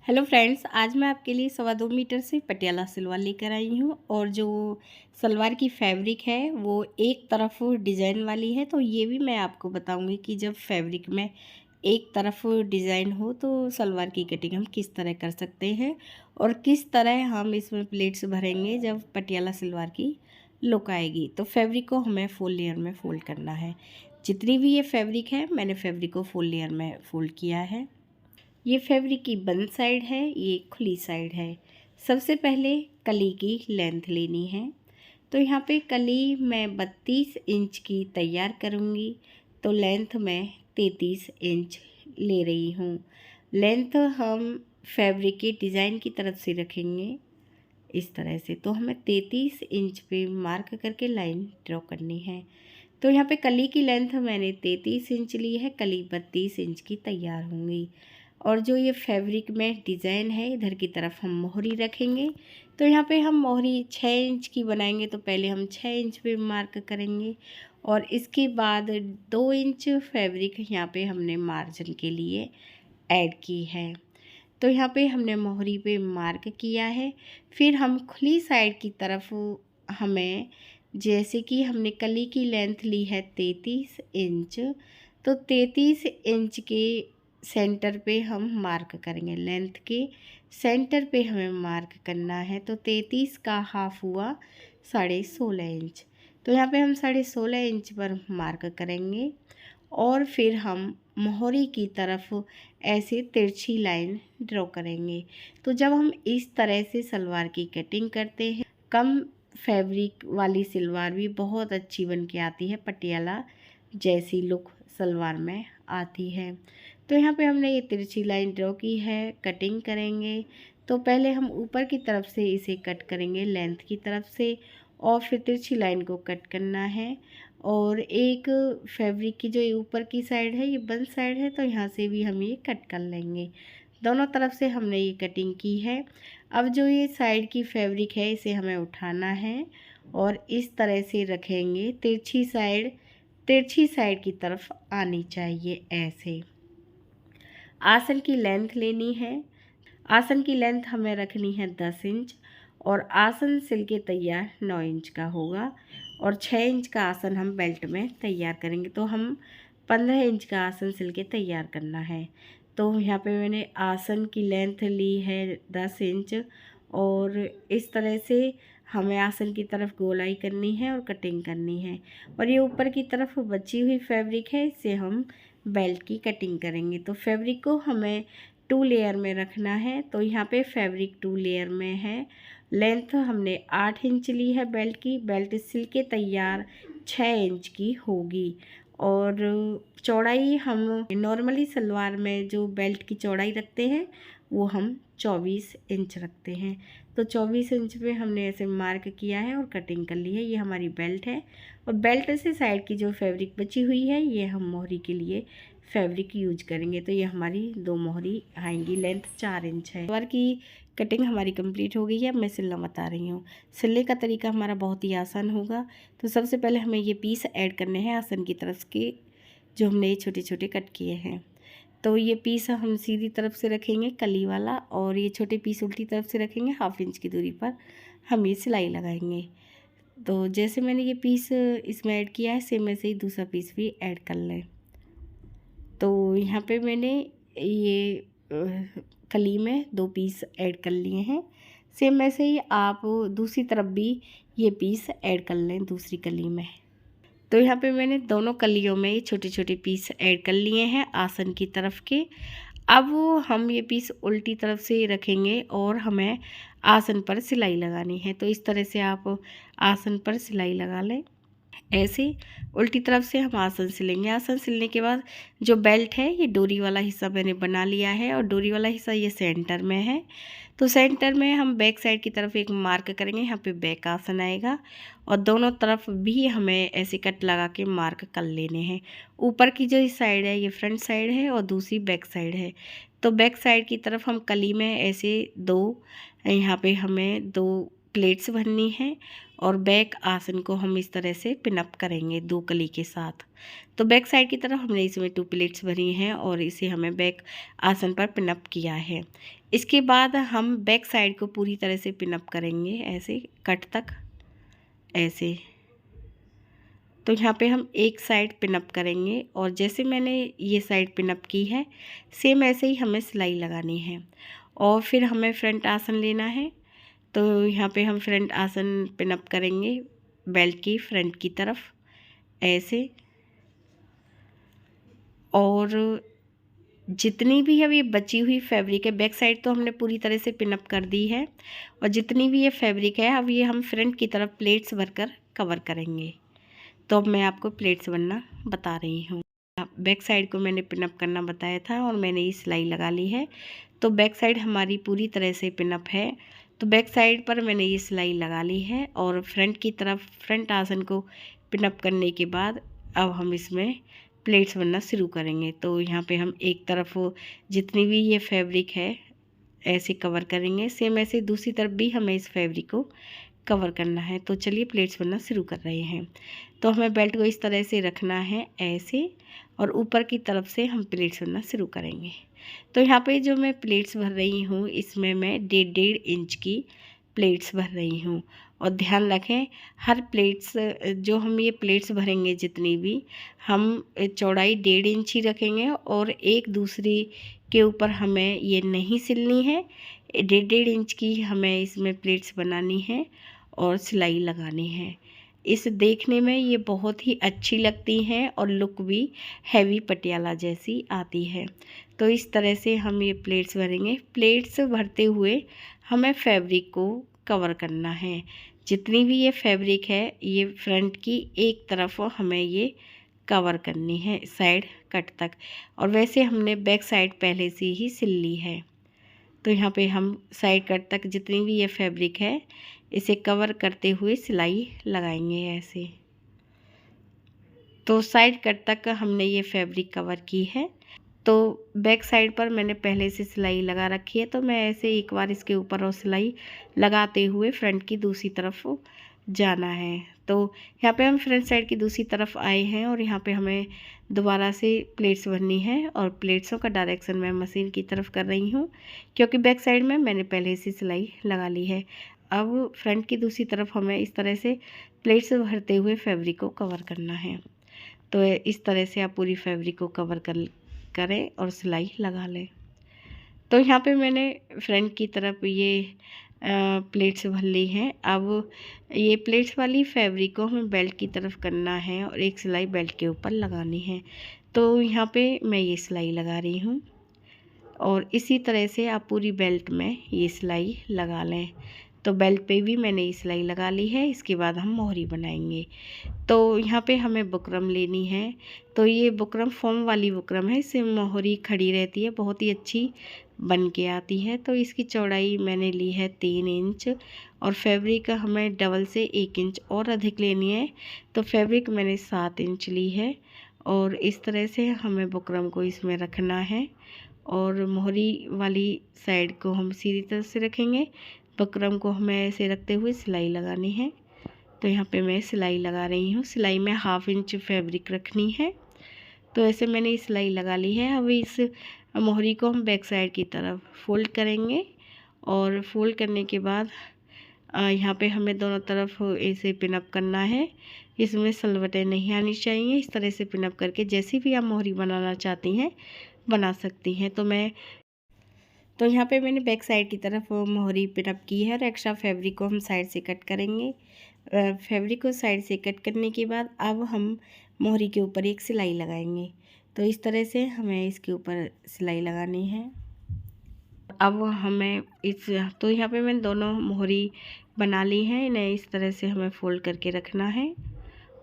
Hello friends, आज मैं आपके लिए 2.25 मीटर से पटियाला सलवार लेकर आई हूँ। और जो सलवार की फैब्रिक है वो एक तरफ डिज़ाइन वाली है। तो ये भी मैं आपको बताऊंगी कि जब फैब्रिक में एक तरफ डिज़ाइन हो तो सलवार की कटिंग हम किस तरह कर सकते हैं और किस तरह हम इसमें प्लेट्स भरेंगे जब पटियाला सलवार की लुक आएगी। तो फैब्रिक को हमें फुल लेयर में फ़ोल्ड करना है। जितनी भी ये फैब्रिक है मैंने फैब्रिक को फुल लेयर में फ़ोल्ड किया है। ये फैब्रिक की बंद साइड है, ये खुली साइड है। सबसे पहले कली की लेंथ लेनी है। तो यहाँ पे कली मैं 32 इंच की तैयार करूँगी। तो लेंथ मैं 33 इंच ले रही हूँ। लेंथ हम फैब्रिक के डिज़ाइन की तरफ से रखेंगे इस तरह से। तो हमें 33 इंच पे मार्क करके लाइन ड्रॉ करनी है। तो यहाँ पे कली की लेंथ मैंने 33 इंच ली है, कली 32 इंच की तैयार होंगी। और जो ये फैब्रिक में डिज़ाइन है इधर की तरफ हम मोहरी रखेंगे। तो यहाँ पे हम मोहरी 6 इंच की बनाएंगे। तो पहले हम 6 इंच पे मार्क करेंगे और इसके बाद 2 इंच फैब्रिक यहाँ पे हमने मार्जिन के लिए ऐड की है। तो यहाँ पे हमने मोहरी पे मार्क किया है। फिर हम खुली साइड की तरफ हमें, जैसे कि हमने कली की लेंथ ली है 33 इंच, तो 33 इंच के सेंटर पे हम मार्क करेंगे। लेंथ के सेंटर पे हमें मार्क करना है। तो 33 का हाफ हुआ 16.5 इंच। तो यहाँ पे हम 16.5 इंच पर मार्क करेंगे और फिर हम मोहरी की तरफ ऐसे तिरछी लाइन ड्रॉ करेंगे। तो जब हम इस तरह से सलवार की कटिंग करते हैं, कम फैब्रिक वाली सलवार भी बहुत अच्छी बन के आती है, पटियाला जैसी लुक सलवार में आती है। तो यहाँ पे हमने ये तिरछी लाइन ड्रॉ की है, कटिंग करेंगे। तो पहले हम ऊपर की तरफ से इसे कट करेंगे लेंथ की तरफ से और फिर तिरछी लाइन को कट करना है। और एक फैब्रिक की जो ऊपर की साइड है ये बंद साइड है, तो यहाँ से भी हम ये कट कर लेंगे। दोनों तरफ से हमने ये कटिंग की है। अब जो ये साइड की फैब्रिक है इसे हमें उठाना है और इस तरह से रखेंगे। तिरछी साइड की तरफ आनी चाहिए ऐसे। आसन की लेंथ लेनी है। आसन की लेंथ हमें रखनी है 10 इंच और आसन सिल के तैयार 9 इंच का होगा और 6 इंच का आसन हम बेल्ट में तैयार करेंगे। तो हम 15 इंच का आसन सिल के तैयार करना है। तो यहाँ पे मैंने आसन की लेंथ ली है 10 इंच और इस तरह से हमें आसन की तरफ गोलाई करनी है और कटिंग करनी है। और ये ऊपर की तरफ बची हुई फैब्रिक है, इससे हम बेल्ट की कटिंग करेंगे। तो फैब्रिक को हमें 2 लेयर में रखना है। तो यहाँ पे फैब्रिक 2 लेयर में है। लेंथ हमने 8 इंच ली है बेल्ट की। बेल्ट सिल के तैयार 6 इंच की होगी। और चौड़ाई हम नॉर्मली सलवार में जो बेल्ट की चौड़ाई रखते हैं वो हम 24 इंच रखते हैं। तो 24 इंच पे हमने ऐसे मार्क किया है और कटिंग कर ली है। ये हमारी बेल्ट है और बेल्ट से साइड की जो फैब्रिक बची हुई है ये हम मोहरी के लिए फैब्रिक यूज करेंगे। तो ये हमारी 2 मोहरी आएंगी। लेंथ 4 इंच है। सलवार की कटिंग हमारी कंप्लीट हो गई है। अब मैं सिलना बता रही हूँ। सिलने का तरीका हमारा बहुत ही आसान होगा। तो सबसे पहले हमें ये पीस ऐड करने हैं आसन की तरफ के, जो हमने ये छोटे छोटे कट किए हैं। तो ये पीस हम सीधी तरफ से रखेंगे कली वाला और ये छोटे पीस उल्टी तरफ से रखेंगे। 1/2 इंच की दूरी पर हम ये सिलाई लगाएंगे। तो जैसे मैंने ये पीस इसमें ऐड किया है सेम वैसे ही दूसरा पीस भी ऐड कर लें। तो यहाँ पे मैंने ये कली में 2 पीस ऐड कर लिए हैं। सेम वैसे ही आप दूसरी तरफ भी ये पीस ऐड कर लें दूसरी कली में। तो यहाँ पे मैंने दोनों कलियों में ये छोटे छोटे पीस ऐड कर लिए हैं आसन की तरफ के। अब हम ये पीस उल्टी तरफ से रखेंगे और हमें आसन पर सिलाई लगानी है। तो इस तरह से आप आसन पर सिलाई लगा लें। ऐसे उल्टी तरफ से हम आसन सिलेंगे। आसन सिलने के बाद जो बेल्ट है ये डोरी वाला हिस्सा मैंने बना लिया है और डोरी वाला हिस्सा ये सेंटर में है। तो सेंटर में हम बैक साइड की तरफ एक मार्क करेंगे। यहाँ पे बैक आसन आएगा और दोनों तरफ भी हमें ऐसे कट लगा के मार्क कर लेने हैं। ऊपर की जो साइड है ये फ्रंट साइड है और दूसरी बैक साइड है। तो बैक साइड की तरफ हम कली में ऐसे 2 यहाँ पे हमें 2 प्लेट्स भरनी है और बैक आसन को हम इस तरह से पिनअप करेंगे 2 कली के साथ। तो बैक साइड की तरफ हमने इसमें 2 प्लेट्स भरी हैं और इसे हमें बैक आसन पर पिनअप किया है। इसके बाद हम बैक साइड को पूरी तरह से पिनअप करेंगे ऐसे कट तक, ऐसे। तो यहाँ पे हम एक साइड पिनअप करेंगे और जैसे मैंने ये साइड पिनअप की है सेम ऐसे ही हमें सिलाई लगानी है। और फिर हमें फ्रंट आसन लेना है। तो यहाँ पे हम फ्रंट आसन पिनअप करेंगे बेल्ट की फ्रंट की तरफ ऐसे। और जितनी भी अब ये बची हुई फैब्रिक है, बैक साइड तो हमने पूरी तरह से पिनअप कर दी है और जितनी भी ये फैब्रिक है अब ये हम फ्रंट की तरफ प्लेट्स भरकर कवर करेंगे। तो अब मैं आपको प्लेट्स बनना बता रही हूँ। बैक साइड को मैंने पिनअप करना बताया था और मैंने ये सिलाई लगा ली है। तो बैक साइड हमारी पूरी तरह से पिनअप है। तो बैक साइड पर मैंने ये सिलाई लगा ली है और फ्रंट की तरफ फ्रंट आसन को पिनअप करने के बाद अब हम इसमें प्लेट्स बनना शुरू करेंगे। तो यहाँ पे हम एक तरफ जितनी भी ये फैब्रिक है ऐसे कवर करेंगे, सेम ऐसे दूसरी तरफ भी हमें इस फैब्रिक को कवर करना है। तो चलिए प्लेट्स बनना शुरू कर रहे हैं। तो हमें बेल्ट को इस तरह से रखना है ऐसे और ऊपर की तरफ से हम प्लेट्स बनना शुरू करेंगे। तो यहाँ पे जो मैं प्लेट्स भर रही हूँ इसमें मैं 1.5 इंच की प्लेट्स भर रही हूँ। और ध्यान रखें हर प्लेट्स जो हम ये प्लेट्स भरेंगे जितनी भी हम चौड़ाई 1.5 इंच ही रखेंगे और एक दूसरी के ऊपर हमें ये नहीं सिलनी है। 1.5 इंच की हमें इसमें प्लेट्स बनानी है और सिलाई लगानी है। इस देखने में ये बहुत ही अच्छी लगती हैं और लुक भी हैवी पटियाला जैसी आती है। तो इस तरह से हम ये प्लेट्स भरेंगे। प्लेट्स भरते हुए हमें फैब्रिक को कवर करना है। जितनी भी ये फैब्रिक है ये फ्रंट की एक तरफ हमें ये कवर करनी है साइड कट तक। और वैसे हमने बैक साइड पहले से ही सिल ली है। तो यहाँ पे हम साइड कट तक जितनी भी ये फैब्रिक है इसे कवर करते हुए सिलाई लगाएंगे ऐसे। तो साइड कट तक हमने ये फैब्रिक कवर की है। तो बैक साइड पर मैंने पहले से सिलाई लगा रखी है। तो मैं ऐसे एक बार इसके ऊपर और सिलाई लगाते हुए फ्रंट की दूसरी तरफ जाना है। तो यहाँ पे हम फ्रंट साइड की दूसरी तरफ आए हैं और यहाँ पे हमें दोबारा से प्लेट्स भरनी है और प्लेट्सों का डायरेक्शन मैं मशीन की तरफ कर रही हूँ क्योंकि बैक साइड में मैंने पहले से सिलाई लगा ली है। अब फ्रंट की दूसरी तरफ हमें इस तरह से प्लेट्स भरते हुए फैब्रिक को कवर करना है। तो इस तरह से आप पूरी फैब्रिक को कवर करें और सिलाई लगा लें। तो यहाँ पे मैंने फ्रंट की तरफ ये प्लेट्स भर ली हैं। अब ये प्लेट्स वाली फैब्रिक को हमें बेल्ट की तरफ करना है और एक सिलाई बेल्ट के ऊपर लगानी है। तो यहाँ पे मैं ये सिलाई लगा रही हूँ और इसी तरह से आप पूरी बेल्ट में ये सिलाई लगा लें। तो बेल्ट पे भी मैंने ये सिलाई लगा ली है। इसके बाद हम मोहरी बनाएंगे। तो यहाँ पे हमें बुकरम लेनी है। तो ये बुकरम फोम वाली बुकरम है, इससे मोहरी खड़ी रहती है, बहुत ही अच्छी बन के आती है। तो इसकी चौड़ाई मैंने ली है 3 इंच और फैब्रिक हमें डबल से 1 इंच और अधिक लेनी है। तो फैब्रिक मैंने 7 इंच ली है और इस तरह से हमें बुकरम को इसमें रखना है और मोहरी वाली साइड को हम सीधी तरह से रखेंगे। बुकरम को हमें ऐसे रखते हुए सिलाई लगानी है। तो यहाँ पे मैं सिलाई लगा रही हूँ। सिलाई में 1/2 इंच फैब्रिक रखनी है। तो ऐसे मैंने सिलाई लगा ली है। अब इस मोहरी को हम बैक साइड की तरफ फोल्ड करेंगे और फोल्ड करने के बाद यहाँ पे हमें दोनों तरफ ऐसे पिनअप करना है। इसमें सलवटें नहीं आनी चाहिए। इस तरह से पिनअप करके जैसी भी आप मोहरी बनाना चाहती हैं बना सकती हैं। तो यहाँ पे मैंने बैक साइड की तरफ मोहरी पिनअप की है और एक्स्ट्रा फैब्रिक को हम साइड से कट करेंगे। फैब्रिक को साइड से कट करने के बाद अब हम मोहरी के ऊपर एक सिलाई लगाएंगे। तो इस तरह से हमें इसके ऊपर सिलाई लगानी है। अब हमें तो यहाँ पे मैंने दोनों मोहरी बना ली हैं। इन्हें इस तरह से हमें फोल्ड करके रखना है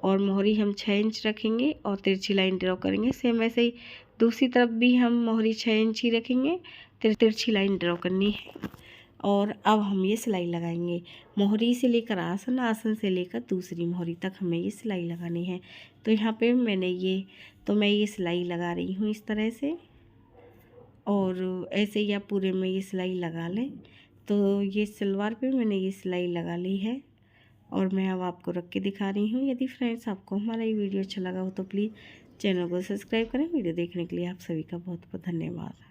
और मोहरी हम 6 इंच रखेंगे और तिरछी लाइन ड्रॉ करेंगे। सेम वैसे ही दूसरी तरफ भी हम मोहरी 6 इंच ही रखेंगे, तिरछी लाइन ड्रॉ करनी है। और अब हम ये सिलाई लगाएंगे मोहरी से लेकर आसन, आसन से लेकर दूसरी मोहरी तक हमें ये सिलाई लगानी है। तो यहाँ पे मैं ये सिलाई लगा रही हूँ इस तरह से और ऐसे ही आप पूरे में ये सिलाई लगा लें। तो ये सलवार पे मैंने ये सिलाई लगा ली है और मैं अब आपको रख के दिखा रही हूँ। यदि फ्रेंड्स आपको हमारा ये वीडियो अच्छा लगा हो तो प्लीज़ चैनल को सब्सक्राइब करें। वीडियो देखने के लिए आप सभी का बहुत बहुत धन्यवाद।